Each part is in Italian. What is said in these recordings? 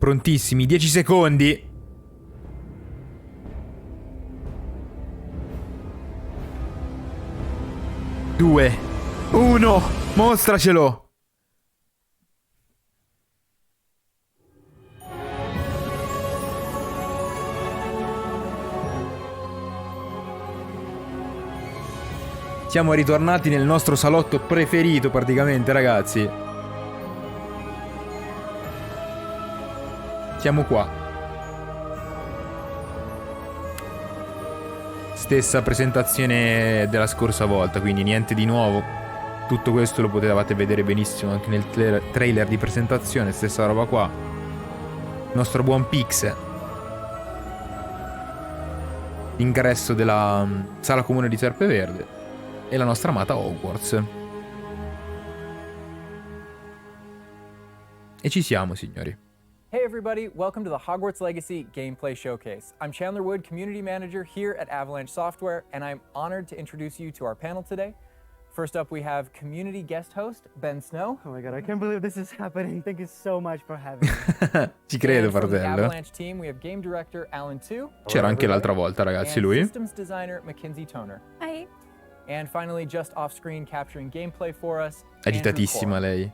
Prontissimi, 10 secondi. 2, 1, mostracelo. Siamo ritornati nel nostro salotto preferito praticamente, ragazzi. Siamo qua. Stessa presentazione della scorsa volta, quindi niente di nuovo. Tutto questo lo potevate vedere benissimo anche nel trailer di presentazione, stessa roba qua. Il nostro buon Pix. L'ingresso della sala comune di Serpeverde. E la nostra amata Hogwarts. E ci siamo, signori. Hey everybody, welcome to the Hogwarts Legacy Gameplay Showcase. I'm Chandler Wood, Community Manager here at Avalanche Software, and I'm honored to introduce you to our panel today. First up, we have community guest host, Ben Snow. Oh my god, I can't believe this is happening. Thank you so much for having me. Ci credo, And from the fratello. Avalanche team, we have Game Director Alan Tu. C'era anche l'altra volta, ragazzi, and lui. Systems Designer Mackenzie Toner. Hi. And finally, just off screen capturing gameplay for us, Agitatissima Andrew lei.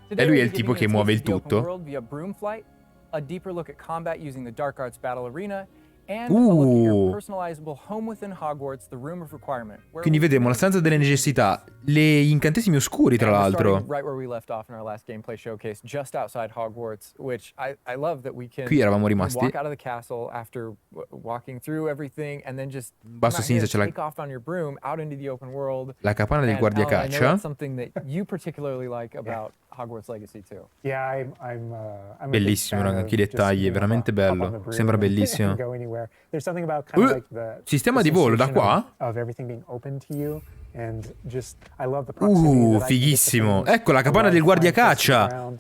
Today E lui è we'll il be tipo giving che you a muove il taste of the tutto. open world via broom flight, a deeper look at combat using the Dark Arts Battle Arena, and a look at your personalizable home within Hogwarts, the Room of Requirement. Quindi vedremo la stanza delle necessità, gli incantesimi oscuri, tra l'altro. Right where we left off in our last gameplay showcase, just outside Hogwarts, which I love that we can Qui eravamo rimasti. walk out of the castle after walking through everything and then just Basso a sinistra c'è la, take off on your broom out into the open world. la capanna del And, Alan, I know guardiacaccia. that's something that you particularly like about Hogwarts Legacy too. Yeah, I'm Bellissimo, raga, che dettagli, è veramente bello. Sembra bellissimo. Sistema di volo da qua? Fighissimo. Ecco la capanna del guardiacaccia.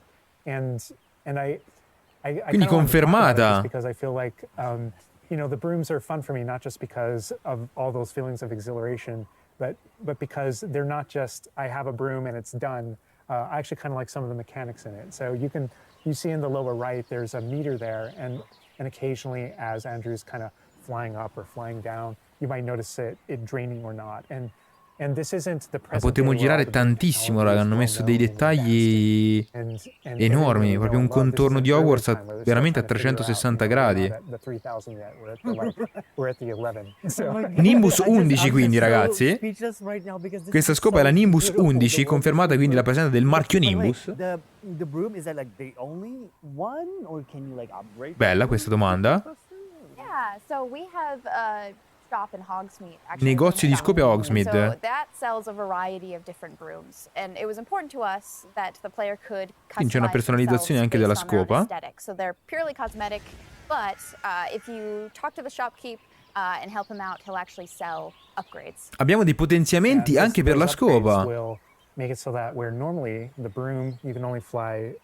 Quindi confermata. You know, the brooms are fun for me not just because of all those feelings of exhilaration, but because they're not just I have a broom and it's done. I actually kind of like some of the mechanics in it. So you see in the lower right, there's a meter there, and occasionally as Andrew's kind of flying up or flying down, you might notice it draining or not. And this isn't the present. Potremmo girare tantissimo, raga, hanno messo dei dettagli enormi, proprio un contorno di Hogwarts veramente a 360 gradi. Nimbus 11 quindi, ragazzi. Questa scopa è la Nimbus 11, confermata quindi la presenza del marchio Nimbus. Bella questa domanda. Yeah, so we have shop in Hogsmeade. Negozio di scope a Hogsmeade. So that sells a variety of different brooms, and it was important to us that the player could Quindi c'è una personalizzazione anche della scopa. So they're purely cosmetic, but if you talk to the shopkeep and help him out, he'll actually sell upgrades. Abbiamo dei potenziamenti anche per la scopa. Make it so that where normally the broom you can only fly,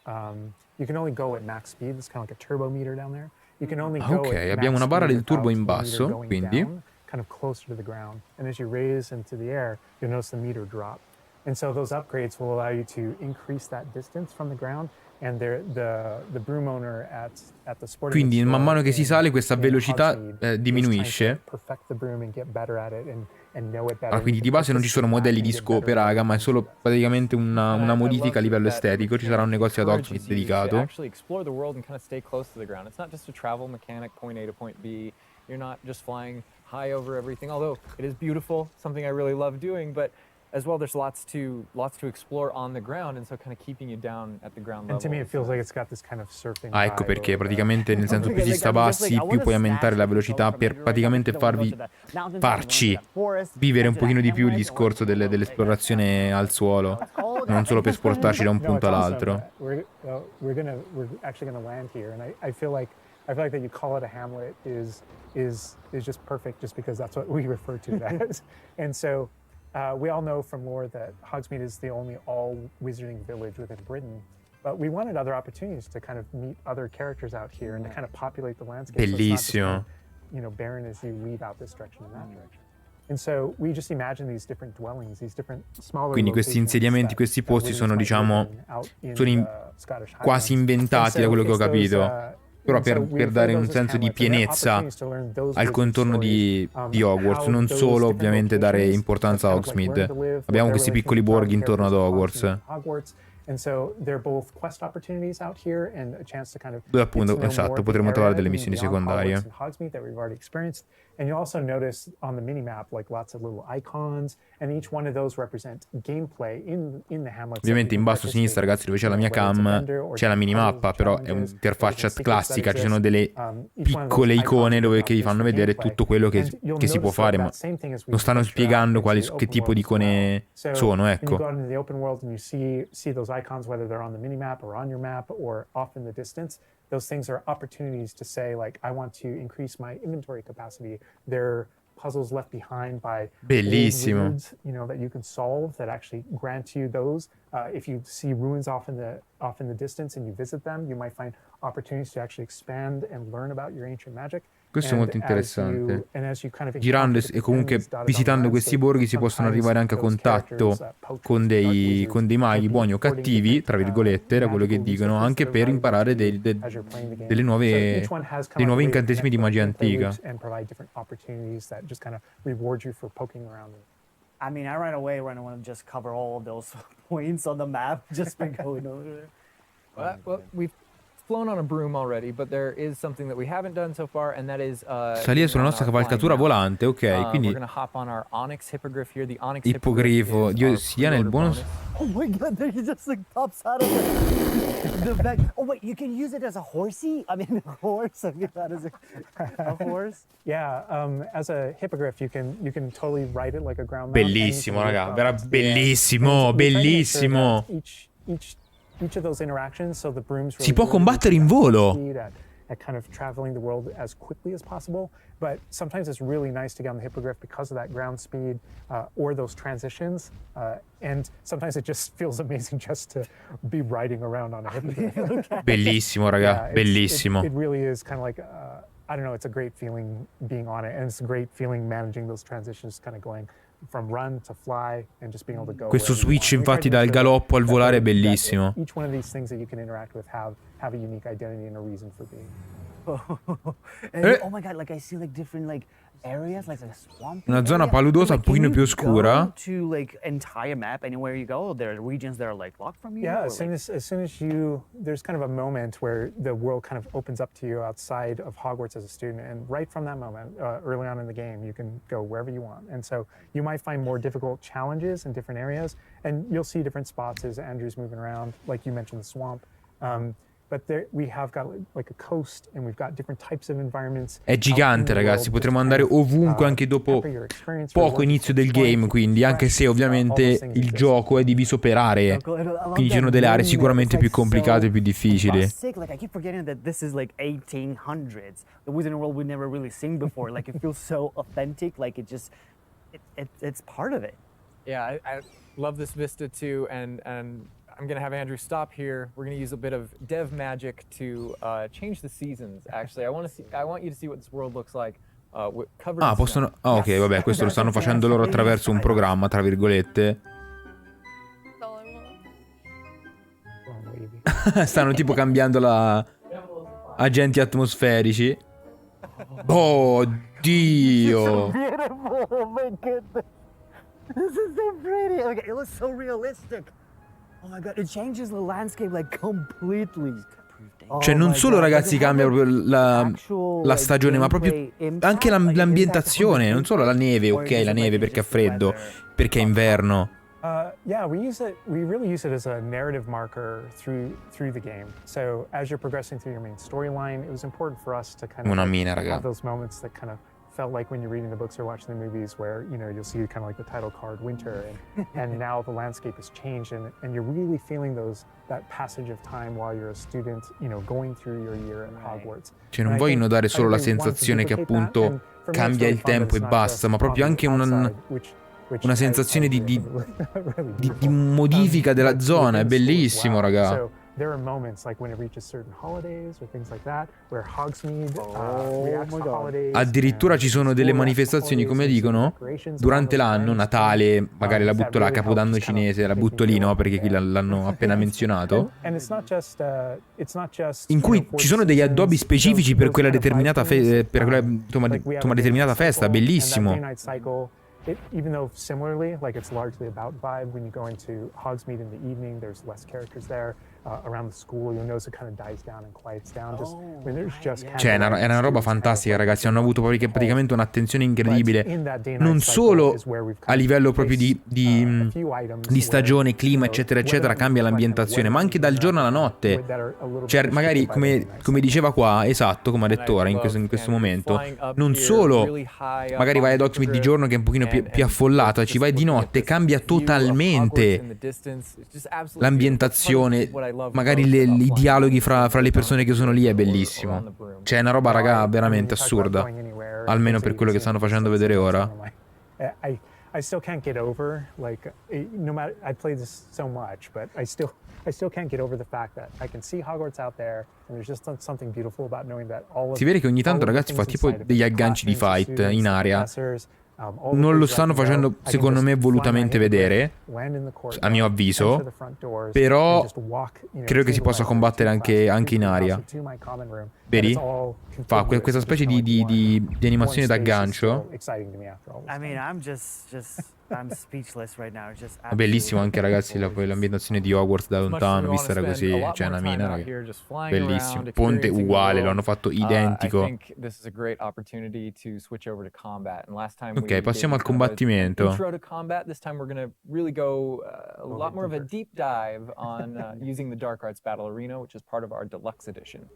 you can only go at max speed. It's kind of like a turbo meter down there. You can only go ok, abbiamo una barra del turbo in basso, quindi kind of closer to the ground, and as you raise into the air, you'll notice the meter drop. And so those upgrades will allow you to increase that distance from the ground, and the broom owner at the sporting quindi man mano che si sale questa velocità diminuisce. Ah, quindi di base non ci sono modelli di scope, raga, ma è solo praticamente una modifica a livello estetico. Ci sarà un negozio ad hoc dedicato. High over everything, although it is beautiful, something I really love doing, but as well there's lots to explore on the ground, and so kind of keeping you down at the ground level. And to me it feels like it's got this kind of surfing. Ah, ecco perché praticamente nel senso più si sta bassi, più puoi aumentare la velocità per praticamente farci vivere un pochino di più il discorso dell'esplorazione al suolo, non solo per spostarci da un punto all'altro. We're actually gonna land here, and I feel like that you call it a hamlet is just perfect, just because that's what we refer to it as. And so we all know from lore that Hogsmeade is the only all-wizarding village within Britain, but we wanted other opportunities to kind of meet other characters out here and to kind of populate the landscape. Bellissimo. So it's not just, barren as you leave out this direction and that direction. Quindi questi insediamenti, questi posti sono, diciamo, quasi inventati da quello che ho capito. Però per dare un senso di pienezza al contorno di Hogwarts, non solo ovviamente dare importanza a Hogsmeade. Abbiamo questi piccoli borghi intorno ad Hogwarts. Dove appunto, esatto, potremo trovare delle missioni secondarie. And you also notice on the minimap like lots of little icons, and each one of those represent gameplay in the hamlets. Ovviamente in basso a sinistra, ragazzi, dove c'è la mia cam, c'è la minimappa, però è un'interfaccia classica, ci sono delle piccole icone che vi fanno vedere tutto quello che si può fare, ma non stanno spiegando che tipo di icone sono, ecco. Those things are opportunities to say, like, I want to increase my inventory capacity. They're puzzles left behind by bellissimo ruins, you know, that you can solve that actually grant you those. If you see ruins off in the distance and you visit them, you might find opportunities to actually expand and learn about your ancient magic. Questo è molto interessante. Girando e comunque visitando questi borghi si possono arrivare anche a contatto con dei maghi buoni o cattivi, tra virgolette, da quello che dicono, anche per imparare dei nuovi incantesimi di magia antica. I mean, I right away want to just cover all those points on the map just by going over there. Well, we've flown on a broom already, but there is something that we haven't done so far, and that is salire sulla nostra cavalcatura volante, ok, quindi we're gonna hop on our onyx hippogriff here. The onyx ippogrifo di Ossiana, il bonus. Oh my god, there he just like pops out of the back. Oh wait, you can use it as a horsey? I mean, a horse. I mean, that is a horse. Yeah, as a hippogriff, you can totally ride it like a ground mount. Bellissimo, raga, vera bellissimo, bellissimo. Si può combattere in volo. At kind of traveling the world as quickly as possible, but sometimes it's really nice to get on the hippogriff because of that ground speed or those transitions, and sometimes it just feels amazing just to be riding around on a hippogriff. Bellissimo, raga, bellissimo. It really is kind of like I don't know, it's a great feeling being on it, and it's a great feeling managing those transitions, kind of going from run to fly and just being able to go. Questo switch infatti dal galoppo al volare è bellissimo. Each one of these things that you can interact with have a unique identity and a reason for being. Oh my god, like I see like different like areas, like a swamp. Una zona paludosa un pochino più oscura. To like entire map anywhere you go, there are regions that are like locked from you. Yeah, as soon as you, there's kind of a moment where the world kind of opens up to you outside of Hogwarts as a student, and right from that moment, early on in the game, you can go wherever you want. And so you might find more difficult challenges in different areas, and you'll see different spots as Andrew's moving around, like you mentioned the swamp. But there, we have got like a coast, and we've got different types of environments. È gigante, ragazzi, potremo andare ovunque anche dopo poco inizio del game, quindi anche se ovviamente il gioco è diviso per aree, quindi ci sono delle aree sicuramente più complicate e più difficili. Like I keep forgetting that this is like 1800s, the Wizarding World we've never really seen before. Like it feels so authentic, like it just it's part of it. Yeah, I love this vista too, and I'm going to have Andrew stop here. We're going to use a bit of dev magic to change the seasons, actually. I want you to see what this world looks like. Possono... ok, vabbè, questo lo stanno facendo loro attraverso un programma, tra virgolette. Stanno tipo cambiando agenti atmosferici. Oh, Dio! Oh my goodness. This is so pretty. Okay, it looks so realistic. Oh my god, it changes the landscape like completely. Cioè non solo, ragazzi, cambia proprio la stagione, ma proprio anche l'ambientazione. Non solo la neve, ok, la neve perché è freddo, perché è inverno. Yeah, we really use it as a narrative marker through the game. So as you're progressing through your main storyline, it was important for us to kind of have those moments that kind of felt like when you're reading the books or watching the movies where, you know, you'll see kind of like the title card winter and now the landscape has changed and you're really feeling that passage of time while you're a student, you know, going through your year at Hogwarts. Cioè non voglio dare solo la sensazione che appunto cambia il tempo e basta, ma proprio anche una sensazione di modifica della zona. È bellissimo, raga. there are moments like when it reaches certain holidays or things like that where Hogsmeade reacts to holidays. Addirittura ci sono delle manifestazioni, come dicono, durante l'anno, Natale, magari la butto là, Capodanno cinese, la butto lì, no? Perché qui l'hanno appena menzionato. In cui ci sono degli addobbi specifici per quella determinata determinata festa, bellissimo. Even though similarly, like it's largely about vibe, when you go into Hogsmeade in the evening, there's less characters there. Around the school, you'll notice it kind of dies down and quiets down. Just when there's just Cioè, è una roba fantastica, ragazzi. Hanno avuto praticamente un'attenzione incredibile. Non solo a livello proprio di stagione, clima, eccetera, eccetera, cambia l'ambientazione, ma anche dal giorno alla notte. Cioè, magari, come diceva qua, esatto, come ha detto ora, in questo momento, non solo magari vai ad Hogsmeade di giorno che è un pochino più affollata, ci vai di notte, cambia totalmente l'ambientazione. Magari i dialoghi fra le persone che sono lì è bellissimo. Cioè è una roba, raga, veramente assurda. Almeno per quello che stanno facendo vedere ora. I still can't get over, like, no matter, I played this so much, but I still can't get over the fact that I can see Hogwarts out there, and there's just something beautiful about knowing that all of. Si vede che ogni tanto, ragazzi, fa tipo degli agganci di fight in area. Non lo stanno facendo, secondo me, volutamente vedere, a mio avviso, però credo che si possa combattere anche in aria. Vedi? Fa questa specie di animazione d'aggancio. I mean, I'm speechless right now. È bellissimo anche, ragazzi, l'ambientazione di Hogwarts da lontano, vista da così. Cioè, una mina, raga. Bellissimo. Ponte uguale, lo hanno fatto identico. Ok, passiamo al combattimento. Intro to combat. This time we're going to really go a lot more of a deep dive on using the Dark Arts Battle Arena, which is part of our deluxe edition.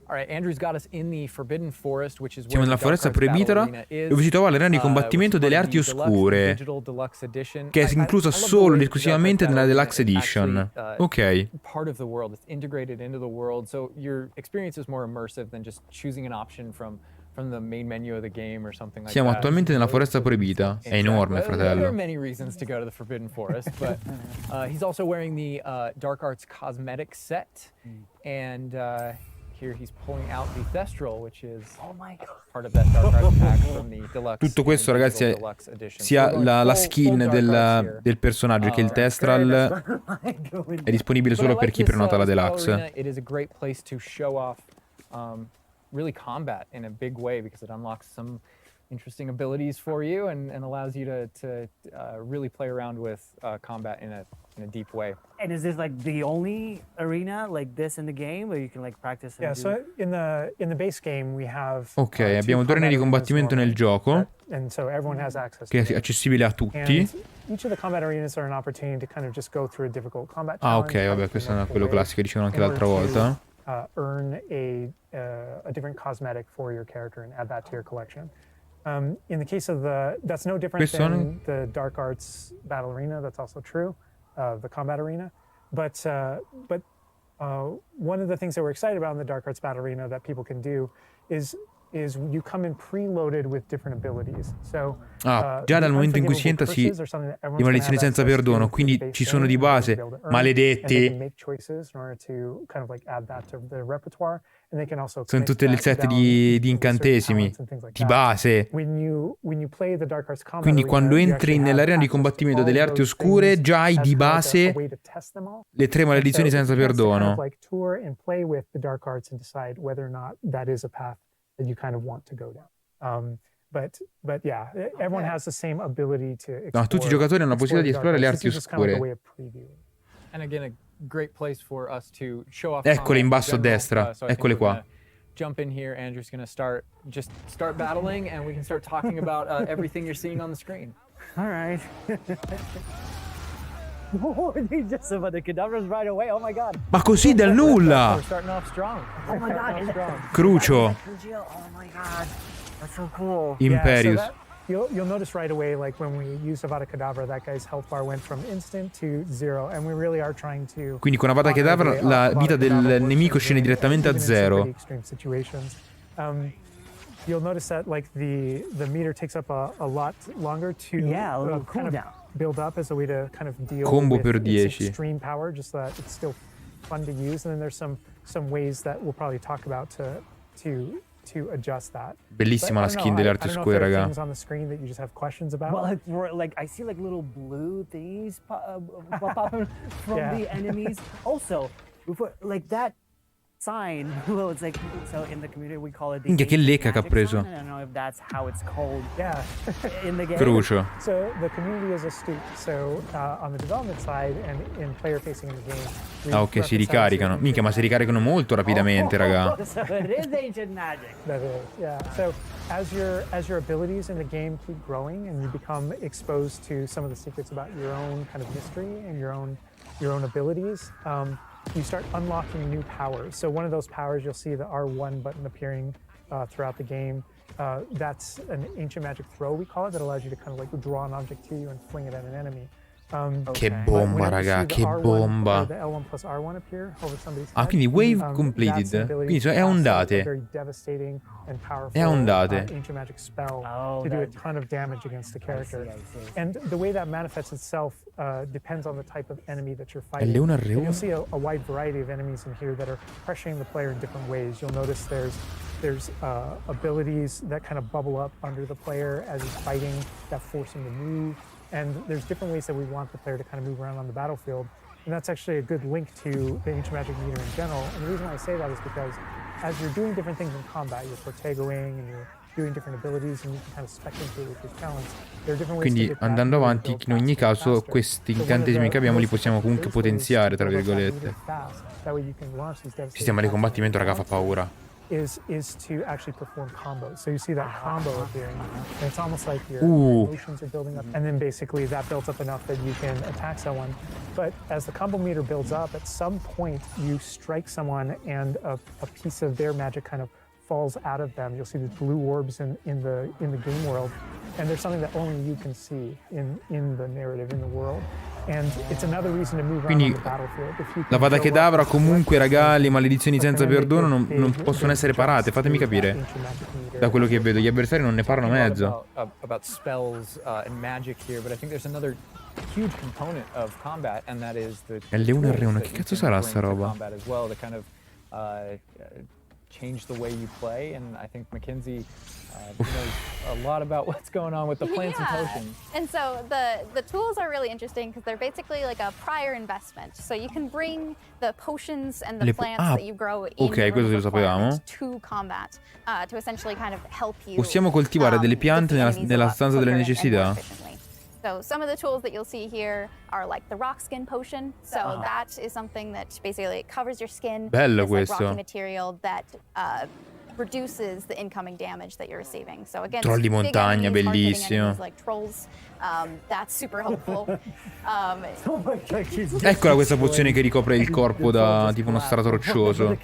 All right, Andrew's got us in the Forbidden Forest, which is Siamo nella foresta proibita, dove si trova l'arena di combattimento delle arti oscure, che è inclusa solo ed esclusivamente nella Deluxe Edition. Ok. Part of the world, it's integrated into the world, so your experience is more immersive than just choosing an option from the main menu of the game or something like that. Siamo attualmente nella foresta proibita. È enorme, fratello. There are many reasons to go to the Forbidden Forest, but he's also wearing the Dark Arts cosmetic set, and here he's pulling out the Thestral, which is part of that Dark Arts pack from the Deluxe. Tutto questo, ragazzi, è sia la skin del personaggio che il Thestral è disponibile solo per chi prenota la Deluxe. It is a great place to show off really combat in a big way, because it unlocks some interesting abilities for you and allows you to really play around with combat in a deep way. And is this like the only arena like this in the game where you can like practice? Yeah, so in the base game we have Ok, abbiamo due arene di combattimento nel gioco, and so everyone has access che to è accessibile a tutti. And each of the combat arenas are an opportunity to kind of just go through a difficult combat challenge. Ok, vabbè, questo è quello classico che dicevano anche l'altra volta. Earn a different cosmetic for your character and add that to your collection. In the case of that's no different than the Dark Arts Battle Arena. That's also true, the combat arena. But one of the things that we're excited about in the Dark Arts Battle Arena that people can do is you come in preloaded with different abilities. So già dal momento in cui si entra di maledizioni senza perdono, quindi ci sono di base maledetti. Sono tutte le set di incantesimi di base. Quindi quando entri nell'arena di combattimento delle arti oscure già hai di base le 3 maledizioni senza perdono. That you kind of want to go down. But yeah, everyone has the same ability to explore. No, tutti i giocatori hanno la possibilità di esplorare le arti oscure. And again, a great place for us to show off. Eccole in basso a destra, eccole qua. Jump in here, Andrew's going to start battling, and we can start talking about everything you're seeing on the screen. All right. Oh, they just about the cadavers right away. Oh my god. Ma così dal nulla. We're starting off strong. Oh my god. Crucio. Oh my god. That's so cool. Imperius. Yeah, so you'll notice right away, like when we used Avada Kedavra, that guy's health bar went from instant to 0, and we really are trying to. Quindi con Avada Kedavra la vita del nemico scende direttamente a 0. You'll notice that like the meter takes up a lot longer to a little kind of cooldown. build up as a way to kind of deal Combo with per its 10. extreme power, just so that it's still fun to use, and then there's some ways that we'll probably talk about to adjust that. Bellissima la skin delle arti oscure, raga. Things on the screen that you just have questions about. Well, like I see like little blue things pop up from the enemies. Also, before, like that sign, well, it's like, so in the community we call it the Minchia, che ancient lecca che ha magic preso. sign. I don't know if that's how it's called Yeah. in the game. Crucio. So the community is astute. So on the development side and in player facing in the game. Ah, ok, si ricaricano. Minchia, ma si ricaricano molto rapidamente, raga. So it is ancient magic. That is, yeah. So as your abilities in the game keep growing and you become exposed to some of the secrets about your own kind of mystery and your own abilities, you start unlocking new powers. So one of those powers, you'll see the R1 button appearing throughout the game. That's an ancient magic throw, we call it, that allows you to kind of like draw an object to you and fling it at an enemy. Che bomba, raga, che bomba. Ah, quindi wave completed. Quindi è a ondate. È a ondate. To do a ton of damage against the character. And the way that manifests itself depends on the type of enemy that you're fighting. L1 And R1. you'll see a wide variety of enemies in here that are pressuring the player in different ways. You'll notice there's abilities that kind of bubble up under the player as he's fighting that force him to move. And there's different ways that we want the player to kind of move around on the battlefield. And that's actually a good link to the ancient magic meter in general. And the reason why I say that is because as you're doing different things in combat, you're protegoing and you're doing different abilities and you can kind of spec into it with your talents. There are different ways Quindi to get andando that avanti, build in ogni faster and caso faster. questi So one of incantesimi che abbiamo li most possiamo comunque useful ways to potenziare, tra build up that virgolette. meter fast. That way you can launch these devastating Sistema di attacks combattimento, at raga, fa once. paura. Is to actually perform combos. So you see that combo appearing, and it's almost like your Ooh. emotions are building up, and then basically that builds up enough that you can attack someone. But as the combo meter builds up, at some point you strike someone, and a piece of their magic kind of falls out of them. You'll see the blue orbs in the game world, and there's something that only you can see in the narrative, in the world. And it's another reason to move around Quindi on the battlefield. If you la can vada go che up, davra comunque, select raga, le things, maledizioni but senza then they perdono get non big, possono big essere jumps parate. Fatemi through that capire. ancient magic meter. Da quello che vedo, gli avversari non ne parlano Talking a mezzo. lot about spells and magic here, but I think there's another huge component of combat, and that is the L1 tools R1, that che you cazzo can sarà bring sta to roba? combat as well to kind of change the way you play, and I think Mackenzie knows a lot about what's going on with the plants and potions. And so the tools are really interesting because they're basically like a prior investment. So you can bring the potions and the plants that you grow in ok, questo lo sapevamo. to combat to essentially kind of help you. Possiamo coltivare delle piante nella stanza delle necessità? So some of the tools that you'll see here are like the rock skin potion. So that is something that basically covers your skin. Bello It's like questo. rocky material that reduces the incoming damage that you're receiving. So again, Troll di big montagna, enemies, hard-hitting bellissimo. enemies like trolls. That's super helpful. Eccola questa pozione che ricopre il corpo da tipo uno strato roccioso.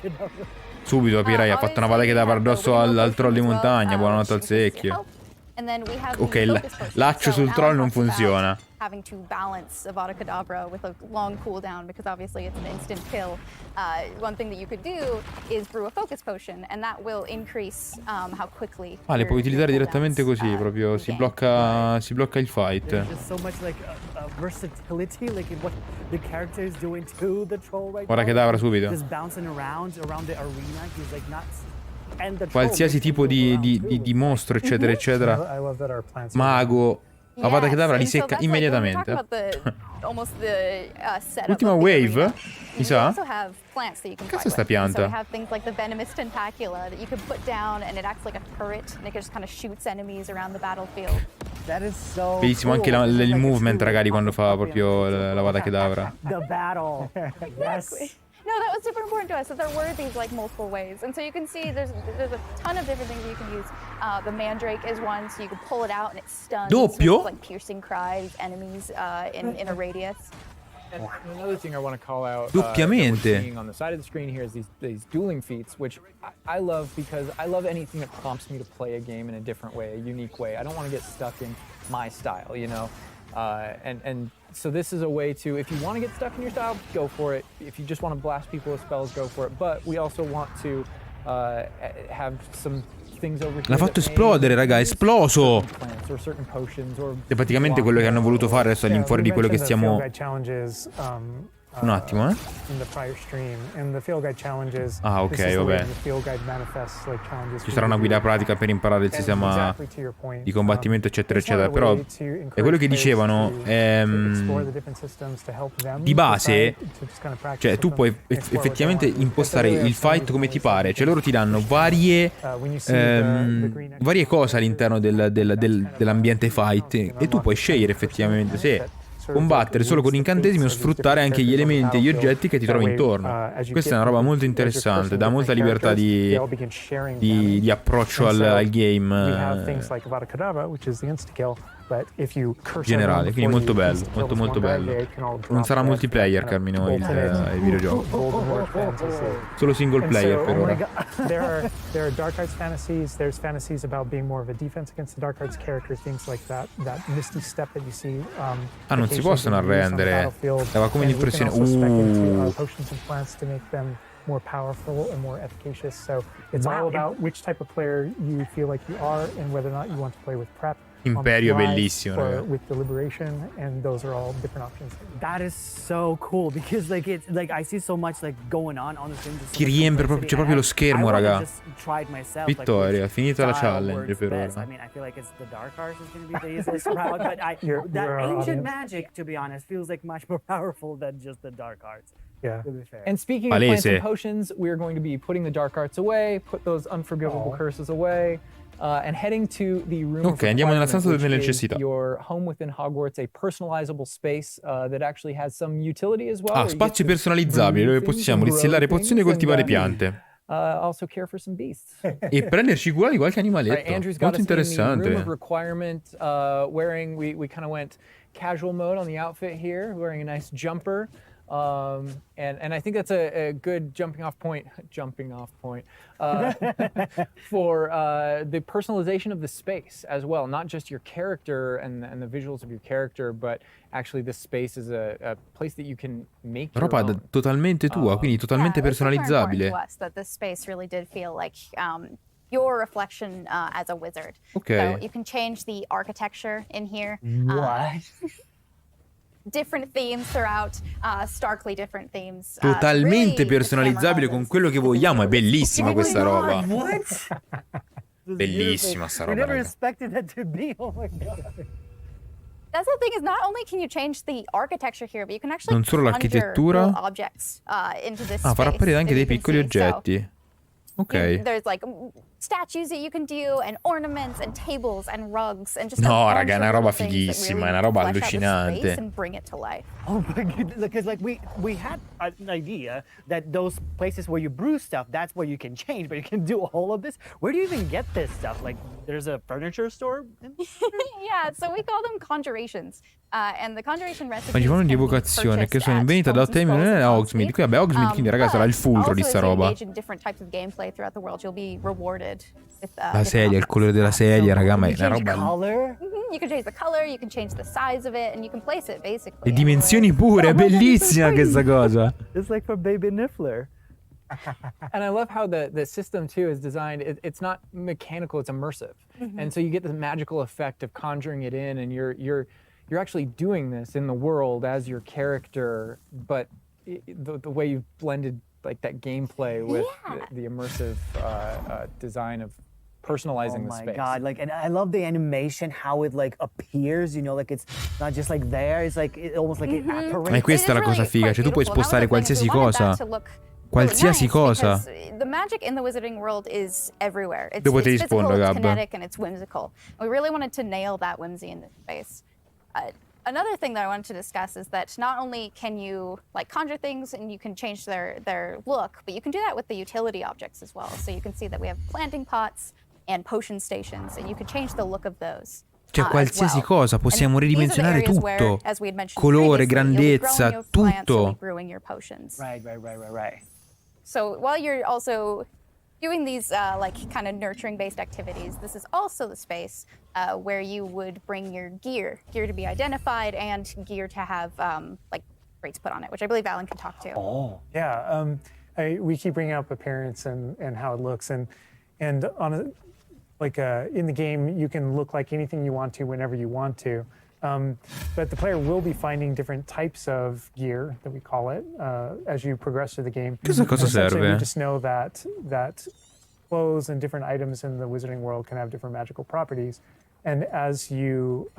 Subito capirai, ha fatto una vada che dava addosso al troll di montagna. Buonanotte al secchio. Ok, l'accio sul troll non funziona. Having to balance Avada Kedavra with a long cooldown because obviously it's an instant kill. One thing that you could do is brew a focus potion, and that will increase how quickly. Ah, le puoi utilizzare your direttamente cooldowns, così, proprio si gain. blocca il fight. There's just so much like versatility, like in what the character is doing to the troll right Guarda now. che davra subito. Just bouncing around the arena. He's like not. And the Qualsiasi troll tipo makes him move around, di too. mostro, eccetera, eccetera. I love that our plants are Mago. Avada Kedavra li Yes, and so secca that's like when we immediatamente. talk about the- almost the setup Ultima of the wave, arena. mi You sa? also have plants that you can Cazzo fight sta with. pianta? So we have things like the venomous tentacula that you can put down, and it acts like a turret, and it just kind of shoots enemies around the battlefield. That is so Bellissimo anche cool. This is il like a movement, true ragazzi, quando fa copy proprio of la Avada Kedavra. the battle. Yes. No, that was super important to us. That there were these like multiple ways, and so you can see there's a ton of different things that you can use. The mandrake is one, so you can pull it out and it stuns. Doppio? Like piercing cries enemies in a radius. And another thing I want to call out Doppiamente. that we're seeing on the side of the screen here is these dueling feats, which I love because I love anything that prompts me to play a game in a different way, a unique way. I don't want to get stuck in my style, you know? And so this is a way to, if you want to get stuck in your style, go for it. If you just want to blast people with spells, go for it. But we also want to have some things over here. L'ha fatto that may esplodere, raga, è esploso! certain plants or certain potions or È praticamente quello che hanno voluto fare adesso all'infuori di quello che stiamo... Un attimo, in the prior stream, and the field guide challenges. Ah, ok, this is the way vabbè. the field guide manifests, like, challenges Ci for sarà you una to guida do. pratica per imparare il And sistema exactly to your point, di combattimento, eccetera, it's one eccetera. of the Però way to è encourage quello che players dicevano. to explore the different systems to help them Di base, decide to just kind of practice cioè with tu them puoi and explore what they effettivamente want to do. impostare That's a way il of telling fight come ti them pare. Cioè loro ti danno when you see the green X varie mark, cose all'interno dell'ambiente fight e tu puoi scegliere effettivamente se combattere solo con incantesimi o sfruttare anche gli elementi e gli oggetti che ti trovi intorno. Questa è una roba molto interessante, dà molta libertà di approccio al game generale, quindi molto bello, molto molto bello. Non sarà multiplayer, Carmino, il videogioco. Solo single player per ora. There are dark arts fantasies. There's fantasies about being more of a defense against the dark arts characters, things like that misty step that you see. Ah, non si possono arrendere. Dava come l'impressione. Potions and plants to make them more powerful and more efficacious. So it's all about which type of player you feel like you are and whether or not you want to play with prep. Imperio bellissimo, or raga. with deliberation, and those are all different options. That is so cool because like it's like I see so much like going on the stream. Ti riempie proprio, c'è proprio lo schermo, raga. Vittoria, finita la style challenge works per best. ora. I mean, I feel like it's the dark arts is going to be the easiest route, but You're that our ancient audience. magic, to be honest, feels like much more powerful than just the dark arts. Yeah. To be fair. And speaking of plants Palese. and potions, we are going to be putting the dark arts away, put those unforgivable curses away, and heading to the room. Ok, andiamo nella stanza delle which is necessità. Your home within Hogwarts, a personalizable space that actually has some utility as well. Ah, where you get spazi to personalizzabili brew dove things possiamo and grow distillare pozioni e things coltivare and, piante. Also care for some beasts. E prenderci cura di qualche All right, animaletto. Andrew's got Molto us in the room of interessante. requirement, wearing, we kind of went casual mode on the outfit here, wearing a nice jumper. And I think that's a good jumping off point for the personalization of the space as well. Not just your character and the visuals of your character, but actually this space is a place that you can make your Roba own. totalmente tua, quindi totalmente Yeah, it was super important personalizzabile. to us that this space really did feel like your reflection as a wizard. Ok. So you can change the architecture in here. What? Different themes throughout, starkly different themes. Totalmente really personalizzabile con hammer quello che vogliamo. È bellissima questa roba. What? Bellissima sta I roba, never raga. expected that to be. Oh my god. That's the thing is not only can you change the architecture here, but you can actually Non solo conjure l'architettura. little objects into this Ah, farà space apparire anche that dei you can piccoli see. So, oggetti. Ok. there's like statues that you can do, and ornaments, and tables, and rugs, and just No, a bunch raga, è of una roba little things that fighissima, really è una roba flesh out the allucinante. space and bring it to life. Oh my goodness, because like we had an idea that those places where you brew stuff, that's where you can change, but you can do all of this. Where do you even get this stuff? Like, there's a furniture store? Yeah, so we call them conjurations. And the conjuration recipes Mangiavano di can be evocazione che purchased sono in at vendita da Homes and Hogsmeade, Scrolls non è and Hogsmeade. Qui vabbè, Hogsmeade, quindi ragazzi sarà il fulcro di sta also, as you roba. engage in different types of gameplay throughout the world, you'll be rewarded with, La different sedia, il objects. colore della sedia, raga, ma è You una change roba. color? You can change the color, you can change the size of it, and you can place it basically. Le dimensioni pure, è bellissima questa cosa. It's like for Baby Niffler. And I love how the system too is designed. It's not mechanical; it's immersive, and so you get the magical effect of conjuring it in, and you're actually doing this in the world as your character. But the way you've blended like that gameplay with the immersive design of personalizing Oh the my space. god, like, and I love the animation, how it like appears, you know, like it's not just like there, it's like it almost like it apparates. Ma è questa la cosa figa, cioè tu puoi spostare qualsiasi cosa. Qualsiasi cosa. The magic in the wizarding world is everywhere. It's, Dopo te it's physical, rispondo, it's Gab. kinetic, and it's whimsical. We really wanted to nail that whimsy in this space. Another thing that I wanted to discuss is that not only can you like conjure things and you can change their look, but you can do that with the utility objects as well. So you can see that we have planting pots and potion stations, and you can change the look of those. Cioè qualsiasi cosa, possiamo ridimensionare tutto. Colore, grandezza, tutto. Right. So while you're also doing these like kind of nurturing based activities, this is also the space where you would bring your gear to be identified and gear to have like rates put on it, which I believe Alan can talk to. Oh, yeah. We keep bringing up appearance and how it looks, and on a, like in the game you can look like anything you want to whenever you want to. But the player will be finding different types of gear, that we call it, as you progress through the game. Cosa Essentially, we serve? just know that clothes and different items in the wizarding world can have different magical properties. And as you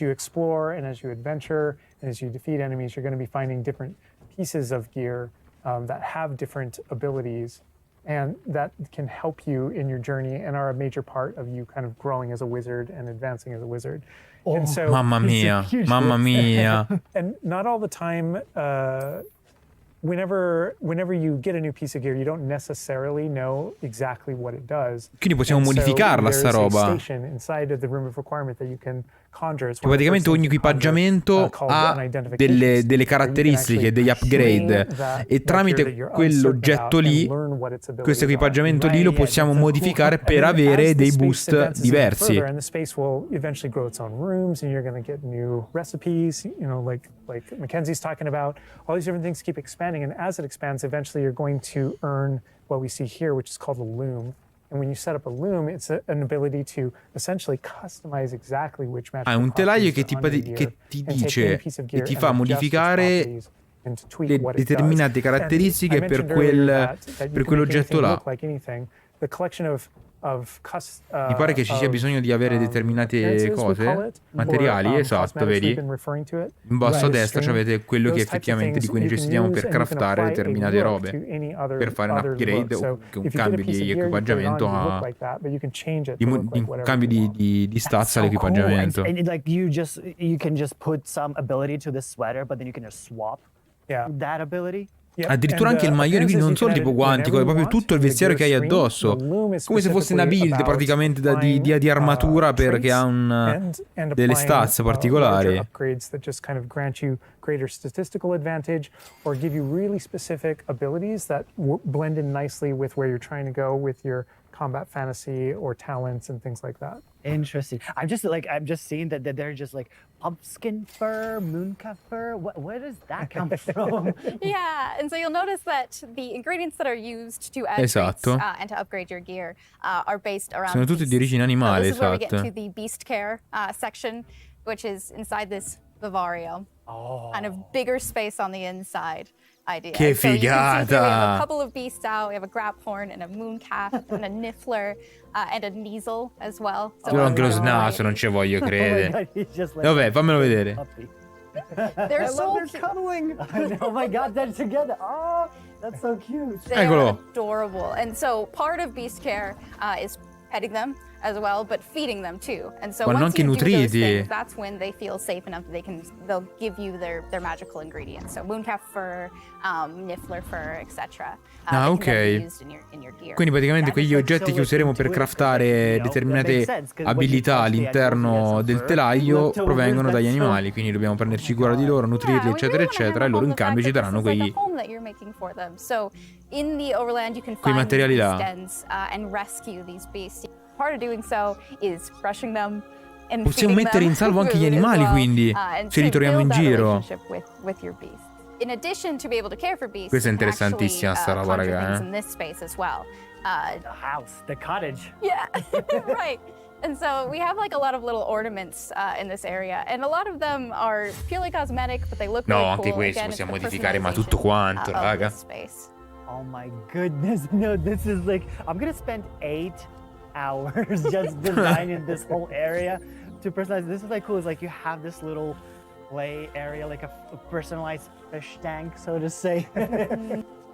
explore and as you adventure and as you defeat enemies, you're going to be finding different pieces of gear that have different abilities, and that can help you in your journey and are a major part of you kind of growing as a wizard and advancing as a wizard. And so, Mamma mia, mamma mia. and not all the time, whenever you get a new piece of gear, you don't necessarily know exactly what it does. Quindi possiamo And so modificarla sta there's a roba. station inside of the room of requirement that you can conjure. It's Che one of the praticamente first ogni things you conjure, equipaggiamento called ha an identification delle stick, where you can caratteristiche, actually degli upgrade, swing that e gear tramite that you're quell'oggetto uncertain lì, about and learn what its questo abilities are. equipaggiamento lì lo Right, yeah, possiamo that's so cool. modificare per And then avere as the dei space boost advances even diversi. further, and the space will eventually grow its own rooms, and you're going to get new recipes, like Mackenzie's talking about. All these different things keep expanding, and as it expands, eventually you're going to earn what we see here, which is called a loom. And when you set up a loom, it's an ability to essentially customize exactly which magical Hai un telaio properties che are on your gear, che ti and take any dice, piece of che gear ti and fa adjust its modificare properties and to tweak le what it does. determinate And caratteristiche I per mentioned earlier that you per can make quell'oggetto anything là. look like anything. The collection of Mi pare che ci sia bisogno di avere determinate cose, materiali, esatto, vedi? In basso a destra avete quello che effettivamente di cui necessitiamo per craftare determinate robe, per fare un upgrade o un cambio di equipaggiamento un cambio di stats all'equipaggiamento. And like you can just put some ability to this sweater, but then you can just swap that ability. Addirittura anche il maglione, quindi non solo tipo guanti, proprio tutto il vestiario che hai addosso, come se fosse una build praticamente di armatura perché ha delle stats particolari. Upgrades that just kind of grant you greater statistical advantage or give you really specific abilities that blend in nicely with where you're trying to go with your combat fantasy or talents and things like that. Interesting. I'm just seeing that they're just like pumpkin fur, mooncalf fur. Where does that come from? Yeah, and so you'll notice that the ingredients that are used to add traits, and to upgrade your gear are based around Sono tutti di beasts. origine animale, So this is where we get esatto. to the beast care section, which is inside this vivario. Kind of bigger space on the inside idea. Che So you can see here we have figata! a couple of beasts out. We have a graphorn and a mooncalf and a niffler and a neasel as well. So Però anche lo they're snaso, non ci voglio Oh my credere. God, he's just like Vabbè, fammelo vedere. puppy. They're I so love their cute. cuddling. I know. Oh my God, they're together. Oh, that's so cute. They're Eccolo. adorable. And so part of beast care is petting them as well, but feeding them too. And so Vanno once anche you do those nutriti. things, that's when they feel safe enough that they'll give you their magical ingredients. So mooncalf fur, niffler fur, etc. Ah, ok. Quindi praticamente quegli oggetti che useremo per craftare determinate abilità all'interno del telaio provengono dagli animali, quindi dobbiamo prenderci cura di loro, nutrirli, eccetera, eccetera, e loro in cambio ci daranno quei materiali là. Part of doing so is brushing them and Possiamo feeding mettere them in salvo anche gli food as animali, well, quindi and ce li to troviamo in build that giro. relationship with your beast. In addition to be able to care for beasts, Questa è you can interessantissima sta actually, roba, conjure raga, things in this space as well. The house, the cottage. Yeah, right. And so we have like a lot of little ornaments in this area, and a lot of them are purely cosmetic, but they look really No, cool. anche questo Again, it's possiamo the modificare, ma personalization, tutto quanto, of raga. this space. Oh my goodness, no, this is like, I'm gonna spend 8 hours just designing this whole area to personalize. This is like cool, it's like you have this little play area, like a personalized fish tank, so to say,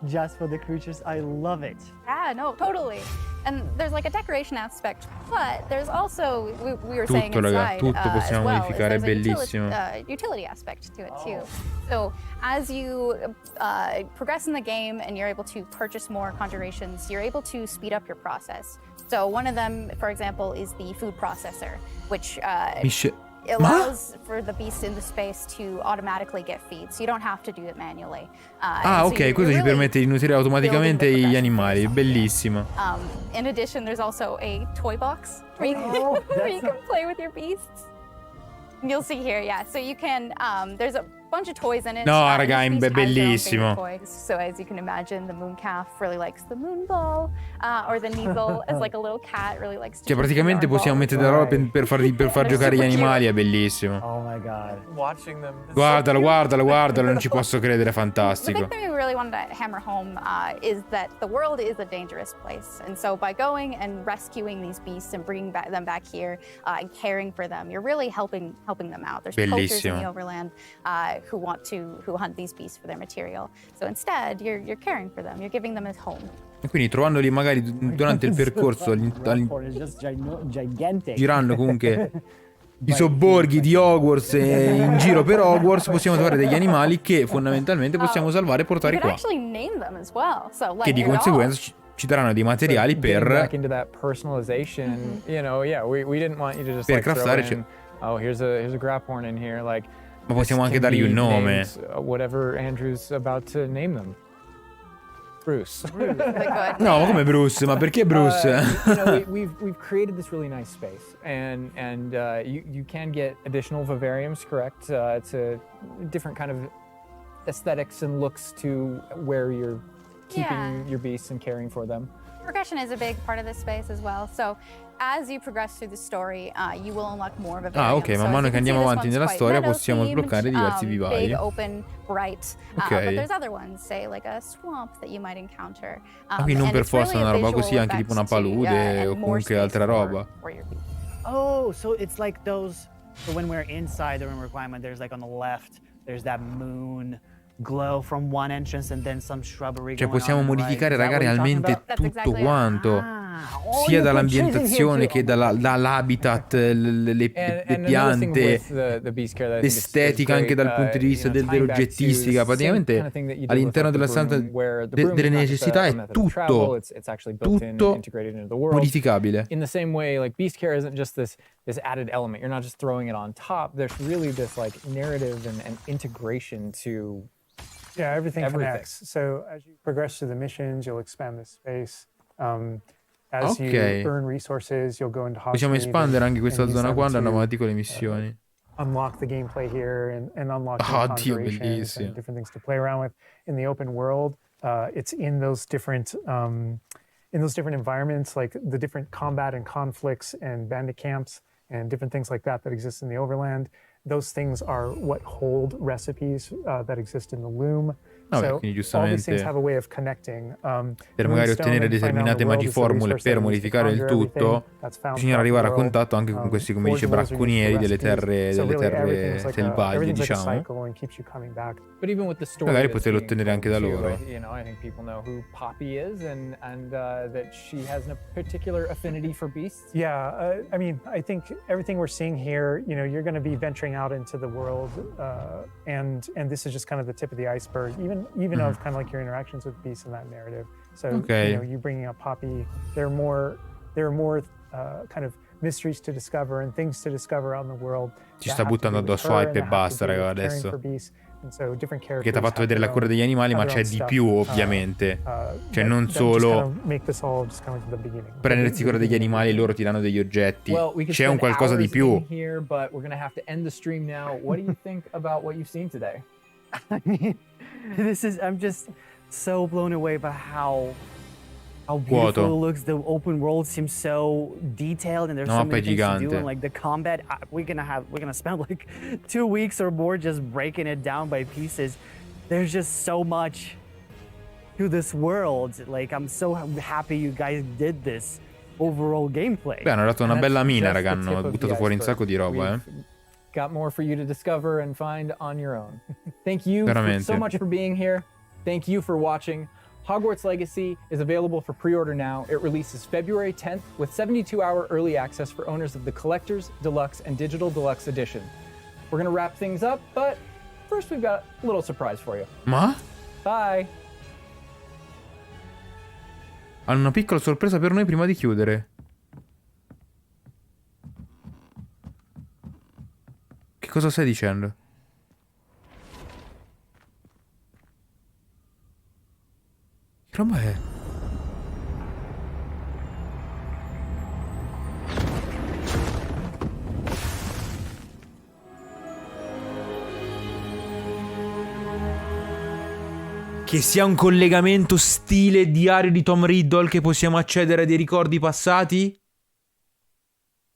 just for the creatures. I love it. Yeah, no, totally. And there's like a decoration aspect, but there's also, we were saying Tutto, raga, inside tutto as possiamo well, modificare, è there's a bellissimo. utility aspect to it too. So as you progress in the game and you're able to purchase more conjurations, you're able to speed up your process. So one of them, for example, is the food processor, which allows for the beast in the space to automatically get feed, so you don't have to do it manually. Ah, ok, questo ci permette di nutrire automaticamente gli animali, bellissimo. In addition, there's also a toy box where you can play with your beasts. You'll see here, yeah. So you can, there's a bunch of toys in it. No, and raga, each è beast has their own bellissimo. favorite toys. So as you can imagine, the moon calf really likes the moon ball, or the Neasel is like a little cat, really likes to Cioè, chase the praticamente yarn possiamo ball. mettere della roba per far giocare gli super cute. animali, è bellissimo. Oh my god. Watching them. It's so Guardalo, cute. guardalo, guardalo, non ci posso credere, è The fantastico. big thing we really wanted to hammer home is that the world is a dangerous place. And so by going and rescuing these beasts and bringing them back here and caring for them, you're really helping them out. There's poachers in Bellissimo. the overland who hunt these beasts for their material. So instead, you're caring for them. You're giving them a home. E quindi trovandoli magari durante il percorso, It's just gigantic. girando comunque i sobborghi di Hogwarts e in giro per Hogwarts, possiamo trovare degli animali che fondamentalmente possiamo salvare e You portare could qua. actually name them as well. So like Che di your conseguenza dog. ci daranno dei materiali Getting back per... into that personalization, you know, yeah, we didn't want you to just Per like throw craftare, in, oh, here's a graphorn in here, like. Ma possiamo this anche can dargli be un nome. named, whatever Andrew's about to name them. Bruce. The good. No, ma come Bruce? Ma perché Bruce? You know, we've created this really nice space, and you can get additional vivariums, correct? To different kind of aesthetics and looks to where you're keeping Yeah. your beasts and caring for them. Progression is a big part of this space as well. So as you progress through the story, you will unlock more of a Ah, ok, man mano che andiamo avanti nella storia possiamo sbloccare diversi vivai. Big, open, bright. Ok. But there's other ones, say like a swamp that you might encounter. Quindi non and per it's forza really una a roba visual così, anche tipo una effect to, palude and o more comunque space altra for- roba. for your beast. Oh, so it's like those. So when we're inside the room requirement, there's like on the left, there's that moon glow from one entrance and then some shrubbery. Cioè going possiamo on the modificare, right. Is that raga, what you're realmente talking about? That's tutto exactly it. quanto. Ah, oh, Sia you put trees in here dall'ambientazione too. che dall'habitat, le And another thing piante, with the beast care that I think is l'estetica anche great, dal punto di vista you know, tying back to dell'oggettistica. the same Praticamente kind of thing that you did all'interno with, della like, the stanza broom, where the broom delle is not just necessità a è method of travel, tutto, it's actually built in, tutto integrated into the world. modificabile. In the same way, like beast care isn't just this added element. You're not just throwing it on top. There's really this like narrative and integration to Yeah, everything Everything. connects. So as you progress through the missions, you'll expand the space. As you Ok. earn resources, you'll go into Possiamo Hogsmeade espandere anche questa and use zona them qua andando to, avanti con le missioni. unlock the gameplay here and unlock new Oh, Dio, conjurations bellissimo. and different things to play around with in the open world. It's in those different environments, like the different combat and conflicts and bandit camps and different things like that exist in the overland. Those things are what hold recipes that exist in the loom. Vabbè, So quindi all these things giustamente have a way of connecting. per magari ottenere determinate magiformule per modificare il tutto, bisogna arrivare a contatto anche con questi, come dice, bracconieri delle terre selvagge, diciamo. But even with the story Magari that's poterlo being ottenere anche da told, too, loro. you know, I think people know who Poppy is and that she has a particular affinity for beasts. Yeah, I mean, I think everything we're seeing here, you know, you're going to be venturing out into the world, and this is just kind of the tip of the iceberg, even of kind of like your interactions with beasts in that narrative. So, Okay. you know, you bringing up Poppy, there are more kind of mysteries to discover and things to discover out in the world. Ci that sta have to buttando do with addosso her hype and e that have to basta, do with raga, caring adesso. for beasts. And so different Che characters ti ha fatto have vedere la their cura degli animali, ma have their c'è own di stuff, più, ovviamente. Cioè, non that just solo kind of make this all just kind of like the beginning. prendersi cura degli animali e loro ti danno degli oggetti. Well, we could C'è un spend qualcosa di hours più. in here, but we're gonna have to end the stream now. What do you think about what you've seen today? I mean, I'm just so blown away by how beautiful Vuoto. it looks. The open world seems so detailed, and there's No, so mappa è many things to do. gigante. And like the combat, we're gonna spend like 2 weeks or more just breaking it down by pieces. There's just so much to this world. Like I'm so happy you guys did this overall gameplay. Beh, hanno dato una And bella that's mina, just raga, the hanno tip of buttato the fuori un iceberg. sacco di roba, We've got more for you to discover and find on your own. Thank you Veramente. so much for being here. Thank you for watching. Hogwarts Legacy is available for pre-order now. It releases February 10th with 72-hour early access for owners of the Collector's, Deluxe, and Digital Deluxe Edition. We're gonna wrap things up, but first we've got a little surprise for you. Ma? Bye! Hanno una piccola sorpresa per noi prima di chiudere. Che cosa stai dicendo? Che roba è? Che sia un collegamento stile diario di Tom Riddle, che possiamo accedere a dei ricordi passati?